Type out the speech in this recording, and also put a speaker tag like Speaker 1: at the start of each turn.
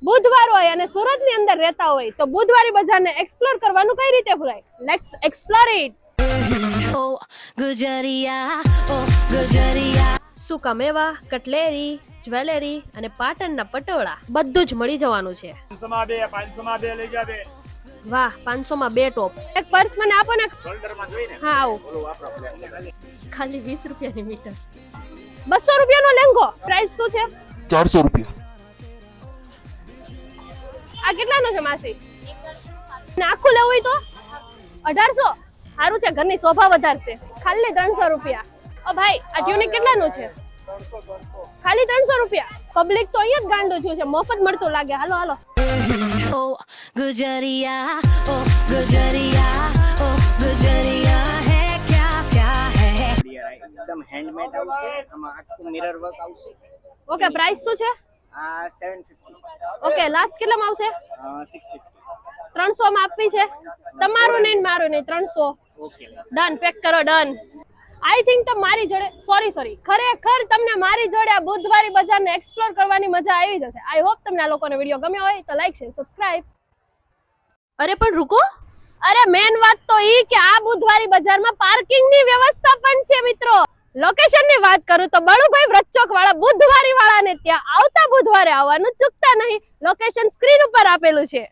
Speaker 1: બુધવાર હોય અને સુરતની અંદર રહેતા હોય તો બુધવારી બજારને એક્સપ્લોર કરવાનું કઈ રીતે ભૂલાય? Let's explore it. સૂકા મેવા, કટલેરી, જ્વેલરી અને પાટણના પટોળા બધું જ મળી જવાનું છે.
Speaker 2: 500 માં 2 લઈ ગયા બે.
Speaker 1: વાહ, 500 માં 2 ટોપ. એક પર્સ મને આપો ને.
Speaker 2: શોલ્ડરમાં જોઈને.
Speaker 1: હા, આવો.
Speaker 2: ઓલો વાપરો
Speaker 1: ખાલી 20 રૂપિયાની મીટર. 200 રૂપિયાનો લેંગો. પ્રાઇસ શું છે?
Speaker 3: 400 રૂપિયા.
Speaker 1: આ કેટલાનો છે માસી? ને આખું લેવું હોય તો 1800. સારું છે, ઘરની શોભા વધારશે. ખાલી 300 રૂપિયા. ઓ ભાઈ, આ ટ્યુનિક કેટલાનું છે? ખાલી 300 રૂપિયા. પબ્લિક તો અહીંયા જ ગાંડો થયું છે, મફત મળતું લાગે. હાલો હાલો.
Speaker 4: गुजरिया है क्या क्या है
Speaker 5: एकदम હેન્ડમેડ આવશે. આમાં આખું મિરર વર્ક આવશે.
Speaker 1: ઓકે, પ્રાઇસ શું છે?
Speaker 5: આ 750.
Speaker 1: ઓકે, લાસ્ટ કેટલામાં આવશે?
Speaker 5: 650.
Speaker 1: 300 માં આપવી છે. તમારું નહીં ને મારું નહીં, 300.
Speaker 5: ઓકે
Speaker 1: ડન, પેક કરો. ડન. આઈ થિંક તો મારી જોડે સોરી ખરેખર તમને મારી જોડે આ બુધવારી બજારને એક્સપ્લોર કરવાની મજા આવી જશે. આઈ હોપ તમને આ લોકોને વિડીયો ગમ્યો હોય તો લાઈક, શેર, સબસ્ક્રાઇબ. અરે પણ રૂકો, અરે મેન વાત તો ઈ કે આ બુધવારી બજારમાં પાર્કિંગની વ્યવસ્થા પણ છે મિત્રો. લોકેશનની વાત કરું તો બળુભાઈ વ્રતચોક વાળા બુધવારી વાળાને ત્યાં આવતા બુધવારે આવવાનું ચૂકતા નહીં. લોકેશન સ્ક્રીન ઉપર આપેલું છે.